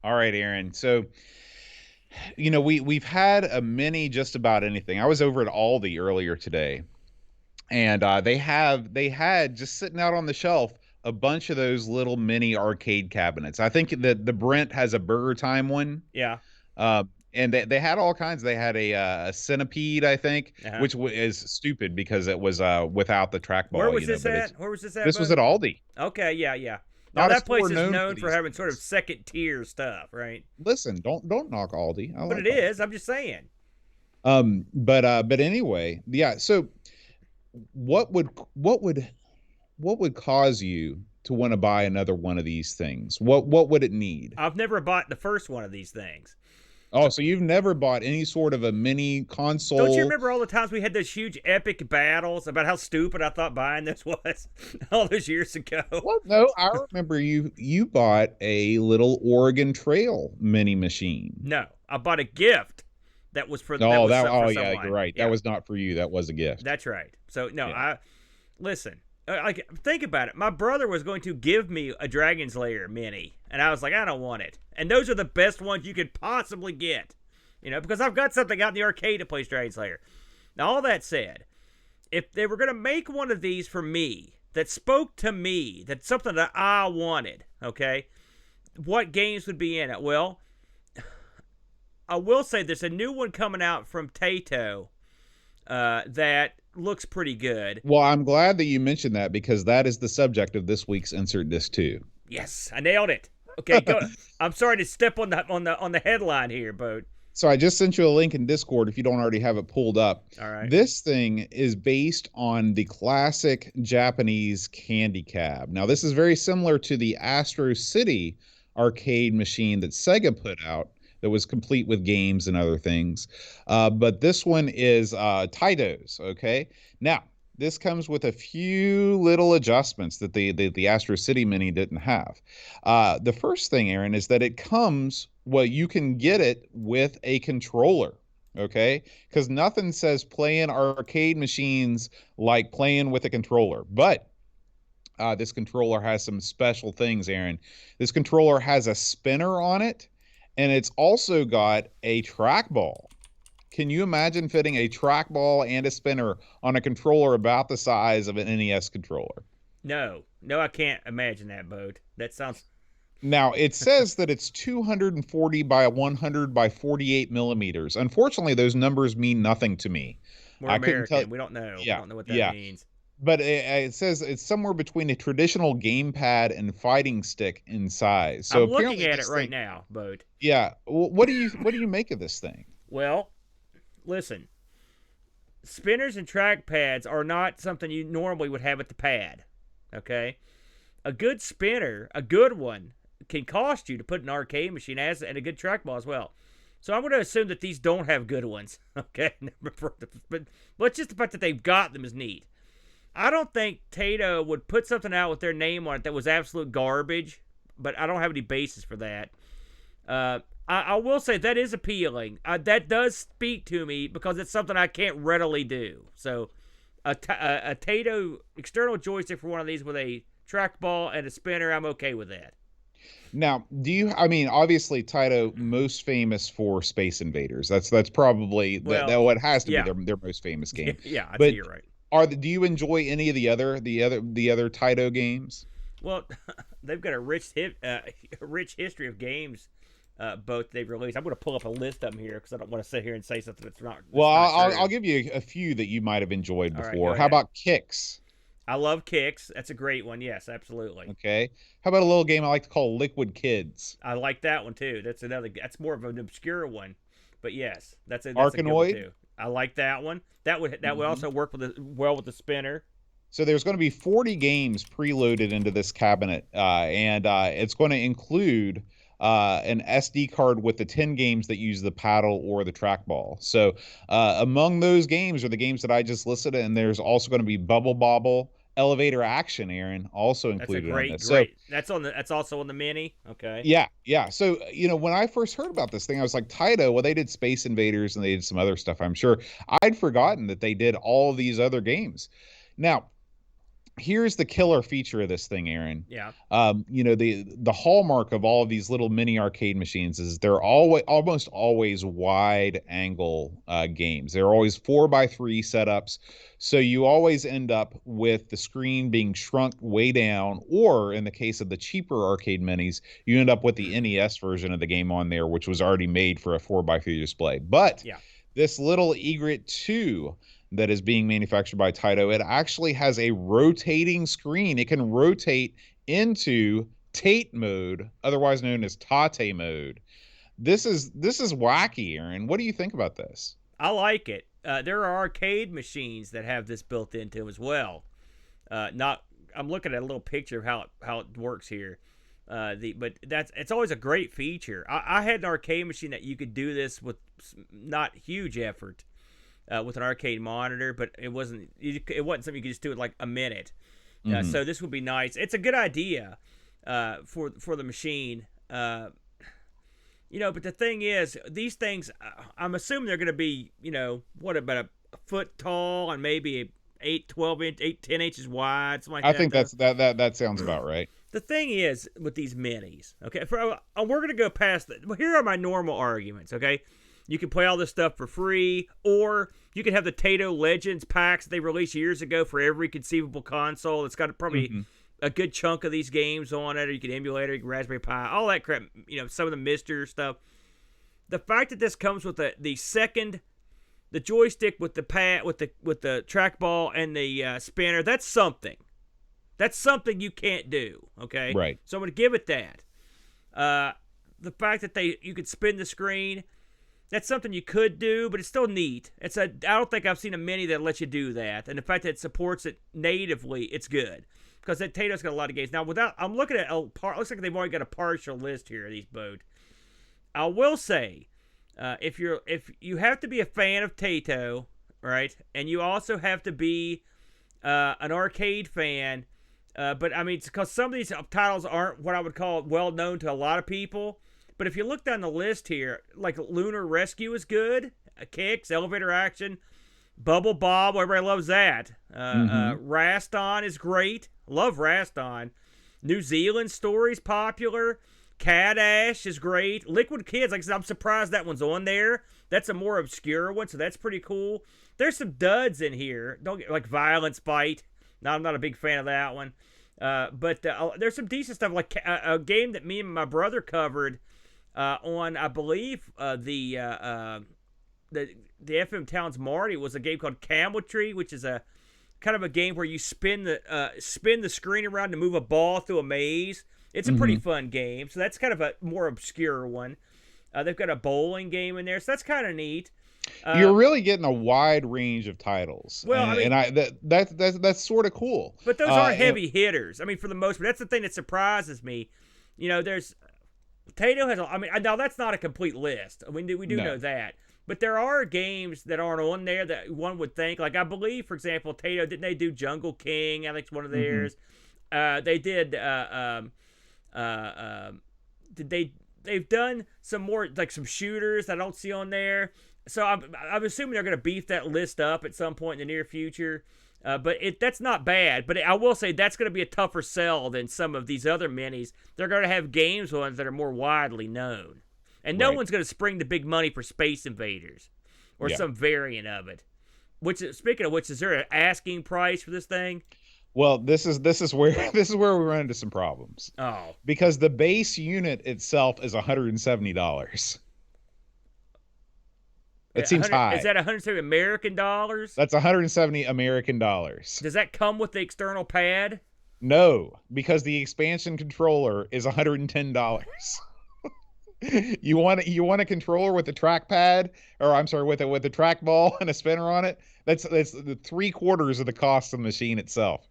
All right, Aaron. So, we've had a mini just about anything. I was over at Aldi earlier today, and they had just sitting out on the shelf a bunch of those little mini arcade cabinets. I think that the Brent has a Burger Time one. Yeah. Uh, and they had all kinds. They had a centipede, I think, Uh-huh. which is stupid because it was without the Where trackball, was this but at? Where was this at, this was bud? at Aldi, Okay, yeah, yeah. Now not a that store place is known for known for these having sort of things. second tier stuff, right? Listen, don't knock Aldi. I But it like Aldi. is. I'm just saying. But anyway, yeah. So what would what would what would cause you to want to buy another one of these things? What would it need? I've never bought the first one of these things. Oh, so you've never bought any sort of a mini Don't you console? remember all the times we had those huge epic battles about how stupid I thought buying this was all those years ago? Well, no, I remember you bought a little Oregon Trail mini machine. No, I bought a gift that Oh, was that for oh yeah, you're someone. right. That Yeah, was not for you. That was a gift. that's right. So no, Yeah. I listen. Like think about it. My brother was going to give me a Dragon's Lair mini, and I was like, I don't want it. And those are the best ones you could possibly get, because I've got something out in the arcade that plays Dragon's Lair. Now, all that said, if they were going to make one of these for me that spoke to me, that's something that I wanted, okay, what games would be in it? Well, I will say there's a new one coming out from Taito that looks pretty good. Well, I'm glad that you mentioned that because that is the subject of this week's Insert Disc 2. Yes, I nailed it. Okay, go. I'm sorry to step on the headline here, but So I just sent you a link in Discord if you don't already have it pulled up. all right. This thing is based on the classic Japanese candy cab. Now, this is very similar to the Astro City arcade machine that Sega put out that was complete with games and other things. But this one is Taito's, okay? Now, this comes with a few little adjustments that the Astro City Mini didn't have. The first thing, Aaron, is that it comes, well, you can get it with a controller, okay? Because nothing says playing arcade machines like playing with a controller. But this controller has some special things, Aaron. This controller has a spinner on it, and it's also got a trackball. Can you imagine fitting a trackball and a spinner on a controller about the size of an NES controller? No, no, I can't imagine that, Boat. That sounds Now, it says that it's 240 by 100 by 48 millimeters. Unfortunately, those numbers mean nothing to me. more I couldn't tell. American. We don't know. We Yeah, don't know what that yeah. means. But it says it's somewhere between a traditional gamepad and fighting stick in size. So I'm looking apparently at it this right thing, now, Boat. yeah. What do you make of this thing? Well, listen, spinners and trackpads are not something you normally would have at the pad. Okay, a good spinner, a good one, can cost you to put an arcade machine as and a good trackball as well. So I'm going to assume that these don't have good ones. Okay, but just the fact that they've got them is neat. I don't think Tato would put something out with their name on it that was absolute garbage, but I don't have any basis for that. I will say that is appealing. That does speak to me because it's something I can't readily do. So, a Tato external joystick for one of these with a trackball and a spinner, I'm okay with that. Now, I mean, obviously Taito most famous for Space Invaders. That's probably Well, that what has to be yeah, their most famous game. yeah, I'd say But you're right. do you enjoy any of the other Taito games? Well, they've got a rich history of games. Both they've released. I'm going to pull up a list of them here because I don't want to sit here and say something Well, that's not I'll true. give you a few that you might have enjoyed All right, go before. How ahead. about Kicks? I love Kicks. That's a great one. Yes, absolutely. Okay. How about a little game I like to call Liquid Kids? I like that one too. That's another. That's more of an obscure one, but yes, that's a good one Arkanoid? too. I like that one. That would Hmm. also work well with the spinner. So there's going to be 40 games preloaded into this cabinet, and it's going to include an SD card with the 10 games that use the paddle or the trackball. So among those games are the games that I just listed, and there's also going to be Bubble Bobble, Elevator Action, Aaron, also That's a included on great, this. So great. That's also on the mini. Okay. yeah, yeah. So when I first heard about this thing, I was like, Taito. Well, they did Space Invaders and they did some other stuff. I'm sure I'd forgotten that they did all these other games. Now, here's the killer feature of this thing, Aaron. Yeah. The hallmark of all of these little mini arcade machines is they're almost always wide angle games. They're always 4x3 setups, so you always end up with the screen being shrunk way down, or in the case of the cheaper arcade minis, you end up with the NES version of the game on there, which was already made for a 4x3 display. But Yeah. this little Egret 2 that is being manufactured by Taito, it actually has a rotating screen. It can rotate into Tate mode, otherwise known as Tate mode. This is wacky, Aaron. What do you think about this? I like it. There are arcade machines that have this built into them as well. Not, I'm looking at a little picture of how it works here. But it's always a great feature. I had an arcade machine that you could do this with not huge effort, with an arcade monitor, but it wasn't something you could just do it like a minute. Mm-hmm. So this would be nice. It's a good idea for the machine. But the thing is, these things, I'm assuming they're going to be, what, about a foot tall and maybe 10 inches wide, something like that. I think that sounds about right. The thing is with these minis, okay, we're going to go past that. Well, here are my normal arguments, okay? You can play all this stuff for free, or you can have the Taito Legends packs they released years ago for every conceivable console. It's got probably a good chunk of these games on it, or you can emulate it, you can Raspberry Pi, all that crap, some of the Mister stuff. The fact that this comes with the joystick with the pad, with the trackball and the spinner, that's something. That's something you can't do, okay? Right. So I'm going to give it that. The fact that you could spin the screen, that's something you could do, but it's still neat. I don't think I've seen a mini that lets you do that. And the fact that it supports it natively, it's good. Because that Taito's got a lot of games. Now, I'm looking at looks like they've already got a partial list here of these boats. I will say, if you have to be a fan of Taito, right, and you also have to be an arcade fan, but I mean, it's because some of these titles aren't what I would call well known to a lot of people. But if you look down the list here, like Lunar Rescue is good, Kicks, Elevator Action, Bubble Bob, everybody loves that. Raston is great, love Raston. New Zealand Story's popular. Cat Ash is great. Liquid Kids, like I said, I'm surprised that one's on there. That's a more obscure one, so that's pretty cool. There's some duds in here. Like Violence Fight. No, I'm not a big fan of that one. But there's some decent stuff, like a game that me and my brother covered on, I believe, the FM Towns Marty, was a game called Camel Tree, which is a kind of a game where you spin the screen around to move a ball through a maze. It's a pretty fun game. So that's kind of a more obscure one. They've got a bowling game in there, so that's kind of neat. You're really getting a wide range of titles. Well, that's sort of cool. But those aren't heavy hitters. I mean, for the most part, that's the thing that surprises me. There's Taito has. Now that's not a complete list. We do know that. But there are games that aren't on there that one would think. Like, I believe, for example, Taito, didn't they do Jungle King? I think it's one of theirs. They did. They've done some more, like some shooters that I don't see on there. So I'm assuming they're going to beef that list up at some point in the near future. But that's not bad. But I will say that's going to be a tougher sell than some of these other minis. They're going to have games ones that are more widely known. And no one's going to spring the big money for Space Invaders or some variant of it. Speaking of which, is there an asking price for this thing? Well, this is where we run into some problems. Oh, because the base unit itself is $170. It seems high. Is that 170 American dollars? That's 170 American dollars. Does that come with the external pad? No, because the expansion controller is $110. You want a controller with a trackpad, or I'm sorry, with a trackball and a spinner on it? That's the 3/4 of the cost of the machine itself.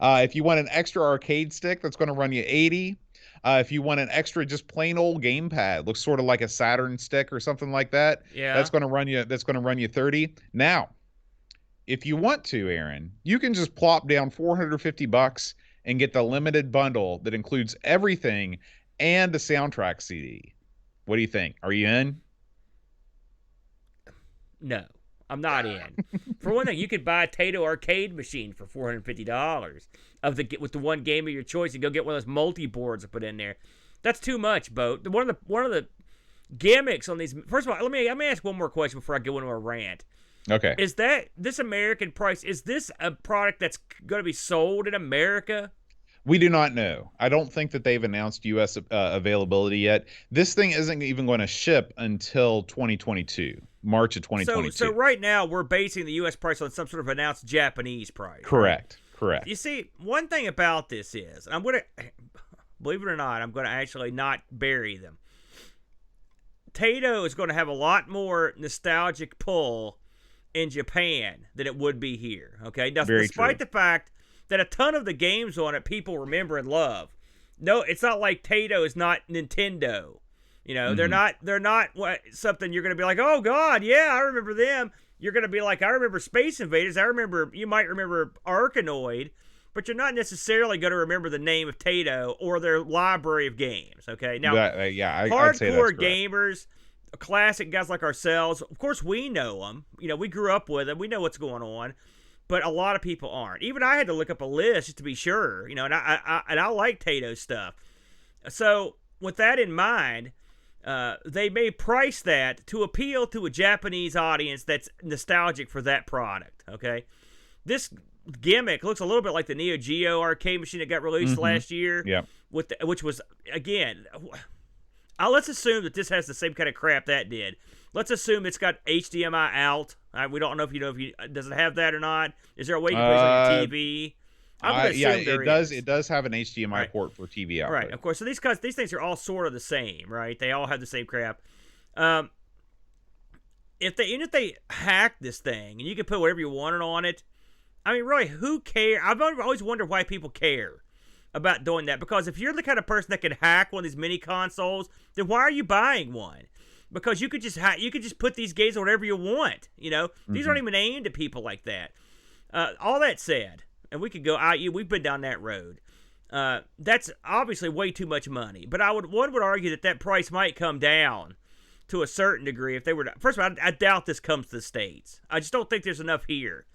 If you want an extra arcade stick, that's going to run you $80. If you want an extra just plain old gamepad, looks sort of like a Saturn stick or something like that, that's going to run you $30. Now, if you want to, Aaron, you can just plop down $450 and get the limited bundle that includes everything and the soundtrack CD. What do you think? Are you in? No, I'm not in. For one thing, you could buy a Taito arcade machine for $450 with the one game of your choice, and go get one of those multi boards to put in there. That's too much, Bo. One of the gimmicks on these. First of all, let me ask one more question before I go into a rant. Okay. Is that this American price? Is this a product that's going to be sold in America? We do not know. I don't think that they've announced U.S. Availability yet. This thing isn't even going to ship until 2022, March of 2022. So right now we're basing the U.S. price on some sort of announced Japanese price. Correct. Right? Correct. You see, one thing about this is, I'm going to, believe it or not, I'm going to actually not bury them. Taito is going to have a lot more nostalgic pull in Japan than it would be here. Okay, now, despite the fact that a ton of the games on it people remember and love. No, it's not like Taito is not Nintendo. You know, they're not something you're going to be like, oh God, yeah, I remember them. You're going to be like, I remember Space Invaders. You might remember Arkanoid, but you're not necessarily going to remember the name of Taito or their library of games. Okay, now, I'd say hardcore gamers, classic guys like ourselves, of course we know them. You know, we grew up with them. We know what's going on. But a lot of people aren't. Even I had to look up a list just to be sure, you know. And I like Taito stuff. So with that in mind, they may price that to appeal to a Japanese audience that's nostalgic for that product. Okay, this gimmick looks a little bit like the Neo Geo arcade machine that got released last year. Yeah, which was again. Let's assume that this has the same kind of crap that did. Let's assume it's got HDMI out. We don't know if does it have that or not. Is there a way you can put it on your TV? It does. It does have an HDMI port for TV output. Right, of course. So these things are all sort of the same, right? They all have the same crap. If they hack this thing and you can put whatever you wanted on it, I mean, really, who cares? I've always wondered why people care about doing that, because if you're the kind of person that can hack one of these mini consoles, then why are you buying one? Because you could just put these games on whatever you want. You know, these aren't even aimed at people like that. All that said, and we could go. We've been down that road. That's obviously way too much money. But one would argue that price might come down to a certain degree if they were. First of all, I doubt this comes to the States. I just don't think there's enough here.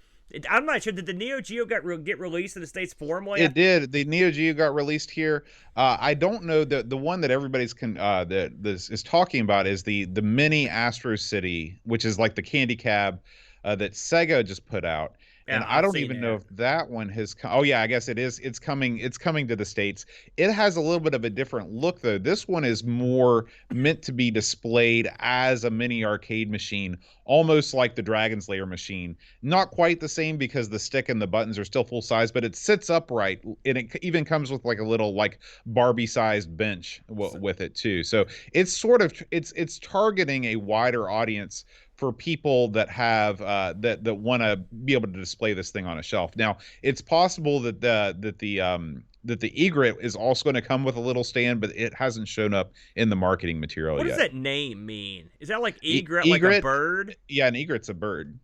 I'm not sure. Did the Neo Geo get released in the States formally? It did. The Neo Geo got released here. I don't know the one that everybody's is talking about is the Mini Astro City, which is like the candy cab that Sega just put out. And I don't even know if that one has come. Oh yeah, I guess it is. It's coming to the States. It has a little bit of a different look though. This one is more meant to be displayed as a mini arcade machine, almost like the Dragon's Lair machine. Not quite the same because the stick and the buttons are still full size, but it sits upright, and it even comes with like a little like Barbie-sized bench with it too. So it's sort of it's targeting a wider audience for people that have that want to be able to display this thing on a shelf. Now, it's possible that the Egret is also going to come with a little stand, but it hasn't shown up in the marketing material yet. What does that name mean? Is that like Egret, like a bird? Yeah, an egret's a bird.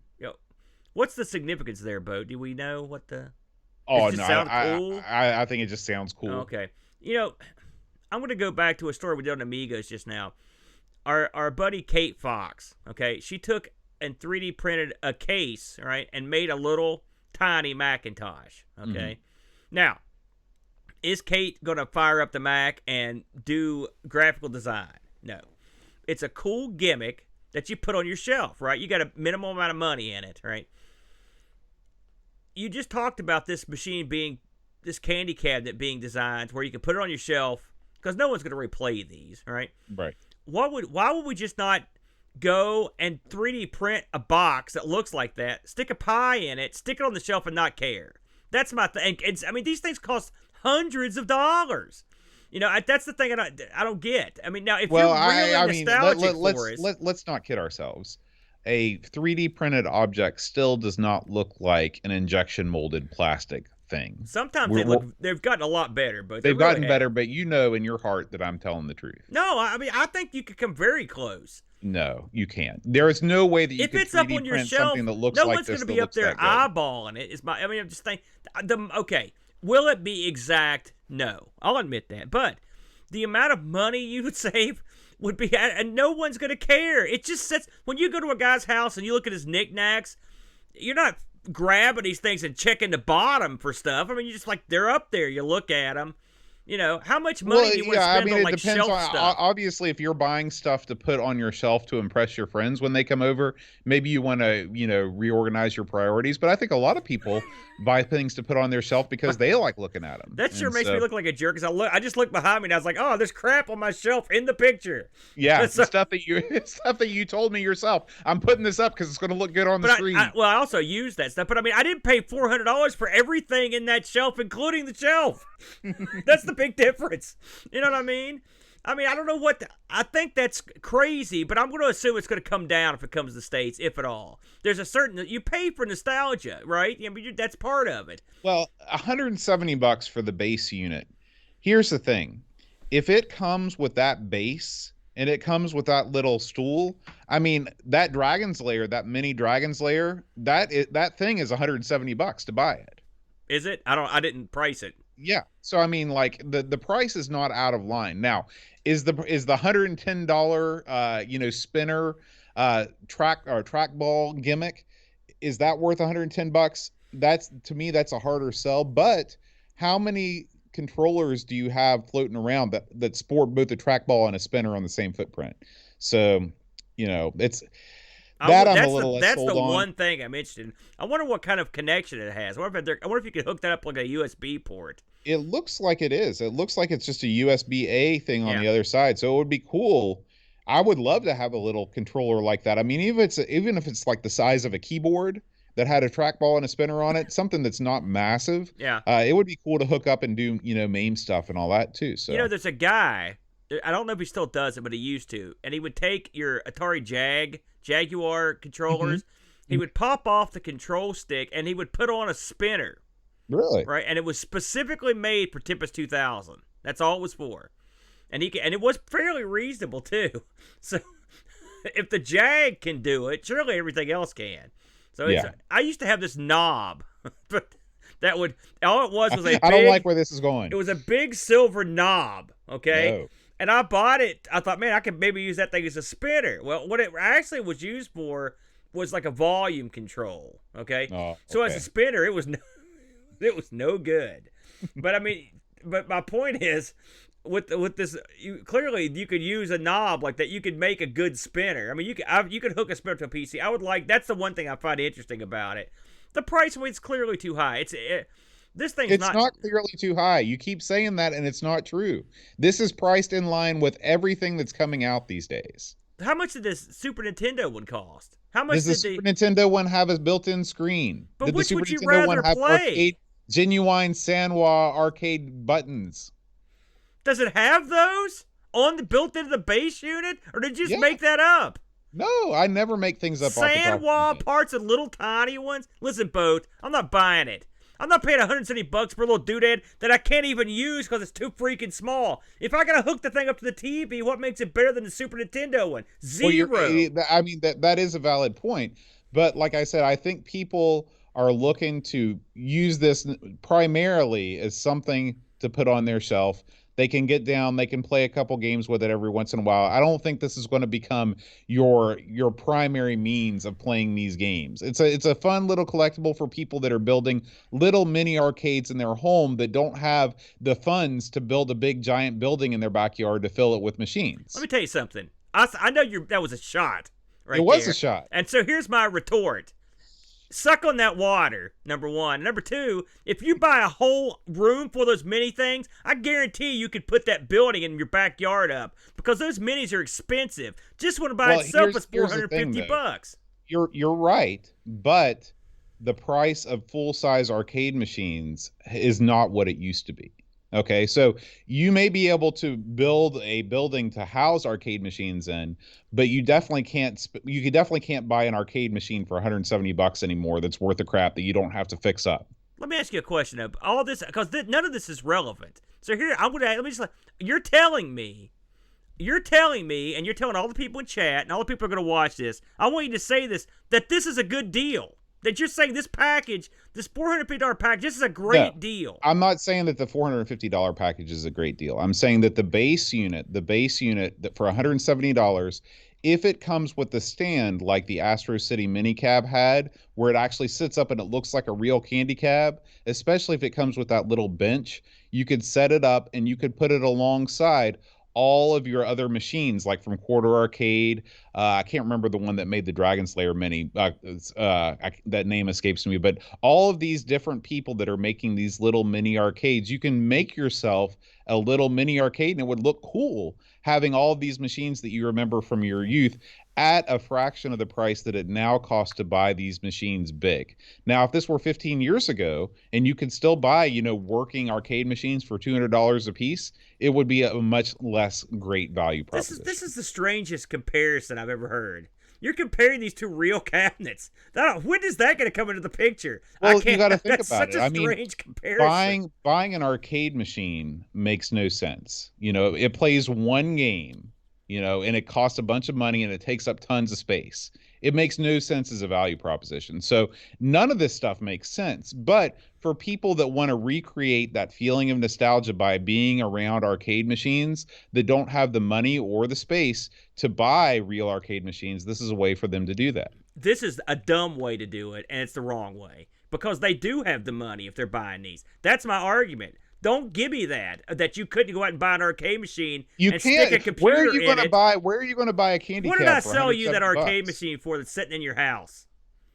What's the significance there, Bo? Do we know what the? Oh no, I think it just sounds cool. Okay, you know, I'm going to go back to a story we did on Amigos just now. Our buddy Kate Fox, okay, she took and 3D printed a case, right, and made a little tiny Macintosh, okay? Now, is Kate going to fire up the Mac and do graphical design? No. It's a cool gimmick that you put on your shelf, right? You got a minimal amount of money in it, right? You just talked about this machine being, this candy cabinet being designed where you can put it on your shelf, because no one's going to replay these, right? Right. Why would we just not go and 3D print a box that looks like that, stick a pie in it, stick it on the shelf, and not care? That's my thing. I mean, these things cost hundreds of dollars. You know, that's the thing I don't get. I mean, now if you're really nostalgic for it, let's not kid ourselves. A 3D printed object still does not look like an injection molded plastic thing. Sometimes they've gotten a lot better, but they've gotten better. But you know in your heart that I'm telling the truth. No, I mean I think you could come very close. No, you can't. There is no way that you can 3D up on your print shelf, something that looks no like one's this. Going to be up there eyeballing it. I'm just thinking. Okay, will it be exact? No, I'll admit that. But the amount of money you would save would be, and no one's going to care. It just sits when you go to a guy's house and you look at his knickknacks. you're not grabbing these things and checking the bottom for stuff. I mean, you just like they're up there. You look at them. You know, how much money do you want to spend on it like depends shelf on stuff? obviously if you're buying stuff to put on your shelf to impress your friends when they come over, maybe you want to, reorganize your priorities. But I think a lot of people buy things to put on their shelf because they like looking at them. That sure And makes me so, look like a jerk. Cause I just looked behind me and I was like, oh, there's crap on my shelf in the picture. yeah, So, stuff that you told me yourself. I'm putting this up because it's going to look good on the but screen. I also use that stuff. But I mean, I didn't pay $400 for everything in that shelf, including the shelf. That's the big difference. You know what I mean? I mean, I don't know I think that's crazy, but I'm going to assume it's going to come down if it comes to the States, if at all. There's a certain, you pay for nostalgia, right? I mean, that's part of it. Well, $170 for the base unit. Here's the thing. If it comes with that base and it comes with that little stool, I mean, that Dragon's Lair, that mini Dragon's Lair, that thing is $170 to buy it. Is it? I didn't price it. Yeah. So I mean, like the price is not out of line. Now, is the $110 spinner trackball gimmick, is that worth $110? That's, to me, that's a harder sell. But how many controllers do you have floating around that sport both a trackball and a spinner on the same footprint? So, it's that I'm a little less that's sold the on. one thing I'm interested in. I wonder what kind of connection it has. I wonder if you could hook that up like a USB port. It looks like it is. It looks like it's just a USB-A thing on Yeah. the other side. So it would be cool. I would love to have a little controller like that. I mean, even if it's like the size of a keyboard that had a trackball and a spinner on it, something that's not massive. Yeah. It would be cool to hook up and do, MAME stuff and all that too. So There's a guy. I don't know if he still does it, but he used to. And he would take your Atari Jaguar controllers. He would pop off the control stick and he would put on a spinner. Really? Right? And it was specifically made for Tempest 2000. That's all it was for. And it was fairly reasonable too. So if the Jag can do it, surely everything else can. So I used to have this knob, but all it was a big, I don't like where this is going. It was a big silver knob, okay? No. And I bought it. I thought, man, I could maybe use that thing as a spinner. Well, what it actually was used for was like a volume control, okay? Oh, So okay. as a spinner, it was no good. But I mean, but my point is, with this, clearly you could use a knob like that. You could make a good spinner. I mean, you could hook a spinner to a PC. That's the one thing I find interesting about it. The price was clearly too high. This thing's It's not clearly too high. You keep saying that, and it's not true. This is priced in line with everything that's coming out these days. How much did this Super Nintendo one cost? How much Does the Super Nintendo one have a built-in screen? But Did which the Super would you Nintendo one rather have play? genuine Sanwa arcade buttons? Does it have those built into the base unit, or did you just make that up? No, I never make things up. Sanwa parts and little tiny ones. Listen, Boat, I'm not buying it. I'm not paying $170 for a little doodad that I can't even use because it's too freaking small. If I gotta hook the thing up to the TV, what makes it better than the Super Nintendo one? Zero. Well, I mean, that is a valid point. But like I said, I think people are looking to use this primarily as something to put on their shelf. They can get down, they can play a couple games with it every once in a while. I don't think this is going to become your primary means of playing these games. It's a fun little collectible for people that are building little mini arcades in their home that don't have the funds to build a big giant building in their backyard to fill it with machines. Let me tell you something. I know that was a shot. Right, it was there. a shot. And so here's my retort. Suck on that water, number one. Number two, if you buy a whole room for those mini things, I guarantee you could put that building in your backyard up because those minis are expensive. Just want to buy itself is $450. You're right, but the price of full-size arcade machines is not what it used to be. Okay, so you may be able to build a building to house arcade machines in, but you definitely can't. You definitely can't buy an arcade machine for $170 anymore. That's worth the crap that you don't have to fix up. Let me ask you a question. All this, because none of this is relevant. So here, let me just. You're telling me, and you're telling all the people in chat and all the people who are going to watch this. I want you to say that this is a good deal. That you're saying this package, this $450 package, this is a great deal. I'm not saying that the $450 package is a great deal. I'm saying that the base unit that for $170 if it comes with the stand like the Astro City Mini Cab had, where it actually sits up and it looks like a real candy cab, especially if it comes with that little bench, you could set it up and you could put it alongside all of your other machines, like from Quarter Arcade. I can't remember the one that made the Dragon Slayer Mini. That name escapes me, but all of these different people that are making these little mini arcades, you can make yourself a little mini arcade, and it would look cool having all of these machines that you remember from your youth at a fraction of the price that it now costs to buy these machines big. Now, if this were 15 years ago and you could still buy, working arcade machines for $200 a piece, it would be a much less great value proposition. This is the strangest comparison I've ever heard. You're comparing these two real cabinets. When is that going to come into the picture? Well, you got to think that's about such it. a strange comparison. Buying an arcade machine makes no sense. It plays one game, and it costs a bunch of money and it takes up tons of space. It makes no sense as a value proposition. So none of this stuff makes sense. But for people that want to recreate that feeling of nostalgia by being around arcade machines that don't have the money or the space to buy real arcade machines, this is a way for them to do that. This is a dumb way to do it, and it's the wrong way. Because they do have the money if they're buying these. That's my argument. Don't give me that you couldn't go out and buy an arcade machine stick a computer Where are you going to buy? Where are you going to buy a candy? What did I sell you that arcade machine for that's sitting in your house?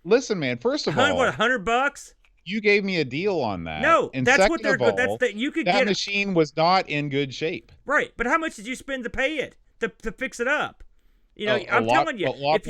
Listen, man. First of all, what, $100? You gave me a deal on that. No, and that's what they're good. That machine was not in good shape. Right, but how much did you spend to pay it to fix it up? I'm telling you, if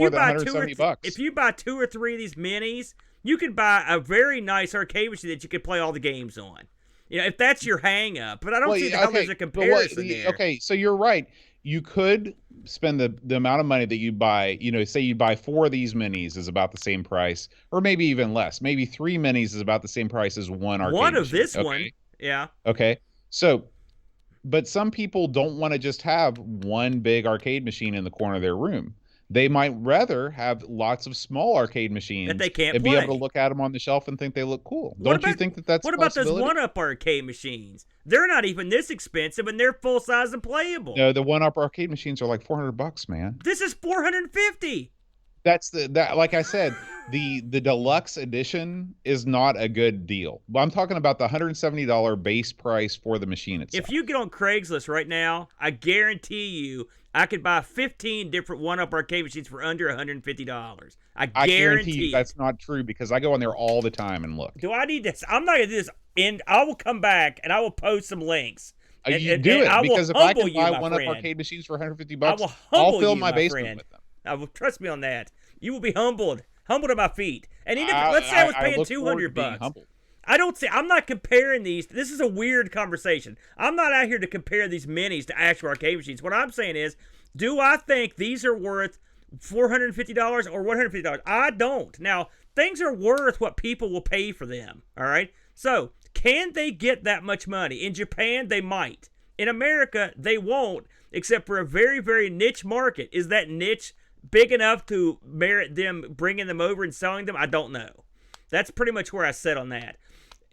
you buy 2 or 3 of these minis, you could buy a very nice arcade machine that you could play all the games on. If that's your hang up. But I don't see how there's a comparison there. Okay, so you're right. You could spend the amount of money that you buy, say you buy 4 of these minis is about the same price, or maybe even less. Maybe 3 minis is about the same price as one arcade One of machine. this one, yeah. Okay, so, but some people don't want to just have one big arcade machine in the corner of their room. They might rather have lots of small arcade machines that they can't and play. Be able to look at them on the shelf and think they look cool. Don't you think that's what about those one-up arcade machines? They're not even this expensive, and they're full-size and playable. No, the one-up arcade machines are like $400, man. This is $450. That's like I said, the deluxe edition is not a good deal. But I'm talking about the $170 base price for the machine itself. If you get on Craigslist right now, I guarantee you I could buy 15 different one-up arcade machines for under $150. I guarantee you that's not true because I go on there all the time and look. Do I need this? I'm not going to do this. And I will come back and I will post some links. You do it because if I can buy one-up arcade machines for $150, I'll fill my basement with them. I will trust me on that. You will be humbled at my feet. And even let's say I was paying $200. I'm not comparing these. This is a weird conversation. I'm not out here to compare these minis to actual arcade machines. What I'm saying is, do I think these are worth $450 or $150? I don't. Now, things are worth what people will pay for them. All right. So, can they get that much money? In Japan, they might. In America, they won't, except for a very, very niche market. Is that niche big enough to merit them bringing them over and selling them? I don't know. That's pretty much where I sit on that.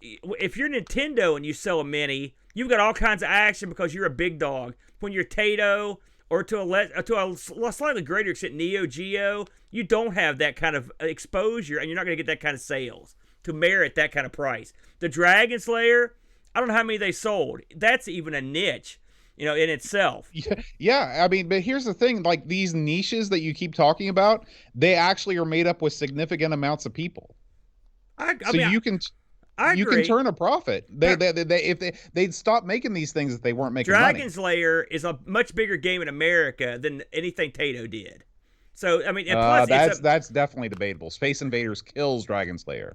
If you're Nintendo and you sell a mini, you've got all kinds of action because you're a big dog. When you're Taito, or to a slightly greater extent Neo Geo, you don't have that kind of exposure, and you're not going to get that kind of sales to merit that kind of price. The Dragon Slayer, I don't know how many they sold. That's even a niche, in itself. Yeah. I mean, but here's the thing: like these niches that you keep talking about, they actually are made up with significant amounts of people. You can turn a profit. If they'd stop making these things if they weren't making money. Dragon Slayer is a much bigger game in America than anything Taito did. So I mean, and plus that's definitely debatable. Space Invaders kills Dragon Slayer.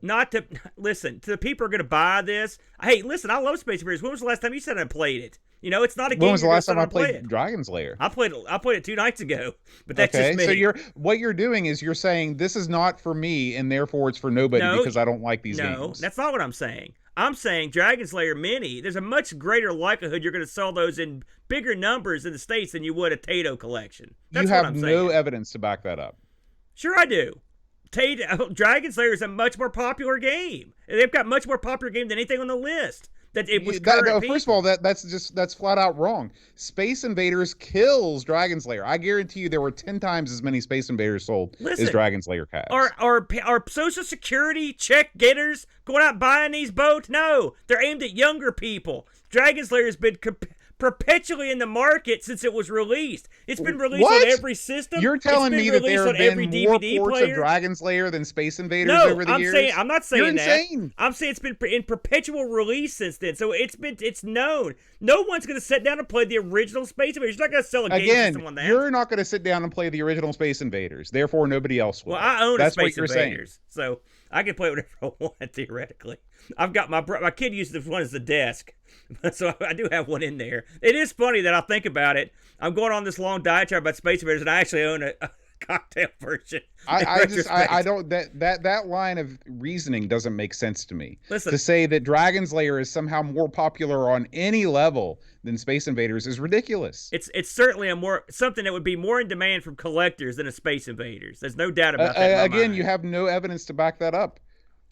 Listen to the people who are going to buy this. Hey, listen, I love Space Invaders. When was the last time you said I played it? It's not a game. When was the last time I played Dragon Slayer? I played it 2 nights ago, but that's just me. So what you're doing is you're saying this is not for me, and therefore it's for nobody because I don't like these games. No, that's not what I'm saying. I'm saying Dragon Slayer Mini, there's a much greater likelihood you're going to sell those in bigger numbers in the States than you would a Taito collection. That's what I'm saying. You have no evidence to back that up. Sure I do. Dragon Slayer is a much more popular game. They've got much more popular game than anything on the list. that it was current people. First of all, that's flat out wrong. Space Invaders kills Dragon's Lair. I guarantee you there were 10 times as many Space Invaders sold as Dragon's Lair cabs. Are Social Security check getters going out buying these boats? No, they're aimed at younger people. Dragon's Lair has been perpetually in the market since it was released. It's been released on every system. You're telling me that there have been more ports of Dragon's Lair than Space Invaders over the years? I'm not saying that. You're insane. I'm saying it's been in perpetual release since then. So it's known. No one's going to sit down and play the original Space Invaders. You're not going to sell a game system on that. You're not going to sit down and play the original Space Invaders. Therefore, nobody else will. Well, I own a Space Invaders, so I can play whatever I want theoretically. I've got my kid uses one as a desk. So I do have one in there. It is funny that I think about it. I'm going on this long diatribe about Space Invaders, and I actually own a cocktail version. I don't that line of reasoning doesn't make sense to me. Listen, to say that Dragon's Lair is somehow more popular on any level than Space Invaders is ridiculous. It's certainly something that would be more in demand from collectors than a Space Invaders. There's no doubt about that. Again, you have no evidence to back that up.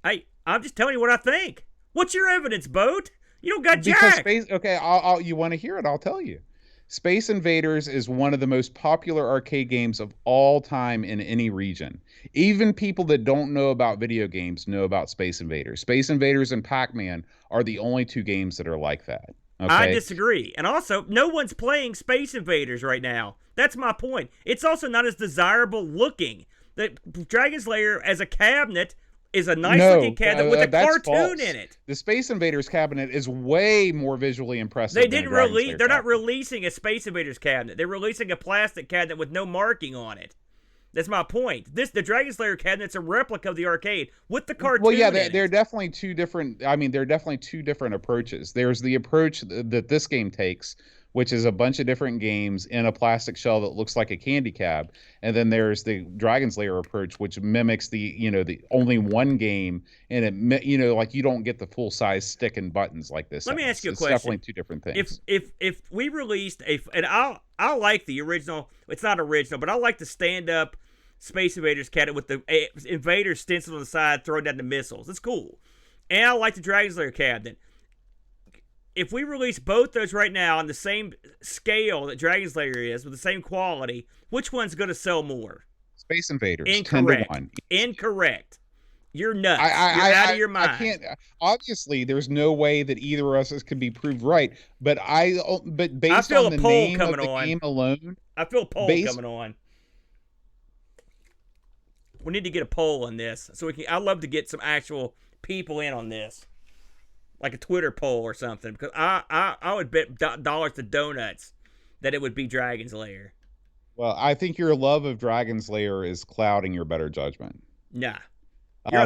I'm just telling you what I think. What's your evidence, Boat? You don't got jack. You want to hear it? I'll tell you. Space Invaders is one of the most popular arcade games of all time in any region. Even people that don't know about video games know about Space Invaders. Space Invaders and Pac-Man are the only two games that are like that. Okay? I disagree. And also, no one's playing Space Invaders right now. That's my point. It's also not as desirable looking. The Dragon's Lair as a cabinet is a nice-looking cabinet with a cartoon in it. The Space Invaders cabinet is way more visually impressive. They're not releasing a Space Invaders cabinet. They're releasing a plastic cabinet with no marking on it. That's my point. The Dragon's Lair cabinet's a replica of the arcade with the cartoon. Well, yeah, they're definitely two different. I mean, they're definitely two different approaches. There's the approach that this game takes, which is a bunch of different games in a plastic shell that looks like a candy cab, and then there's the Dragon's Lair approach, which mimics the only one game, and it like you don't get the full size stick and buttons like this. Let me ask you a question. It's definitely two different things. If we released and I like the original. It's not original, but I like the stand up Space Invaders cabinet with the Invaders stenciled on the side, throwing down the missiles. It's cool, and I like the Dragon's Lair cabinet. If we release both those right now on the same scale that Dragon's Lair is, with the same quality, which one's going to sell more? Space Invaders. Incorrect. 10-1. Incorrect. You're nuts. You're out of your mind. I can't. Obviously, there's no way that either of us can be proved right. But based on the name of the game alone, I feel a poll coming on. We need to get a poll on this, so we can. I'd love to get some actual people in on this. Like a Twitter poll or something, because I would bet dollars to donuts that it would be Dragon's Lair. Well, I think your love of Dragon's Lair is clouding your better judgment. Nah.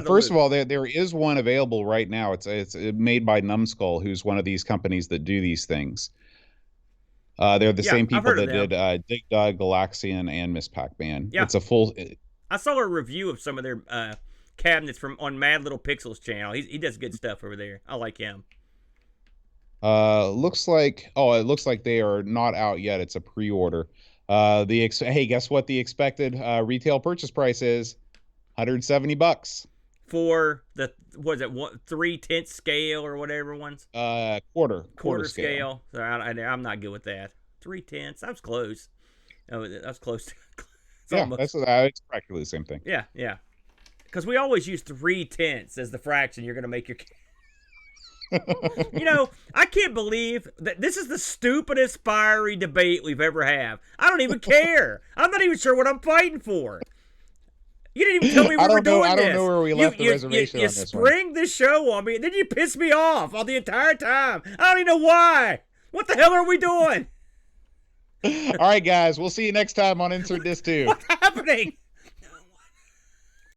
First of all, there is one available right now. It's made by Numbskull, who's one of these companies that do these things. They're the same people that did Dig Dug, Galaxian, and Miss Pac-Man. Yeah. It's a full. I saw a review of some of their cabinets on Mad Little Pixels channel. He does good stuff over there. I like him. It looks like they are not out yet. It's a pre-order. Hey, guess what the expected retail purchase price is? $170 for the 3/10 scale or whatever ones. Quarter scale. So I'm not good with that. 3/10. I was close. Oh, that was close. It's practically the same thing. Yeah. Because we always use 3/10 as the fraction you're going to make your. I can't believe that this is the stupidest fiery debate we've ever had. I don't even care. I'm not even sure what I'm fighting for. You didn't even tell me we were doing this. I don't know where we left the reservation on this one. You spring this show on me, and then you piss me off all the entire time. I don't even know why. What the hell are we doing? All right, guys. We'll see you next time on Insert Disc 2. What's happening?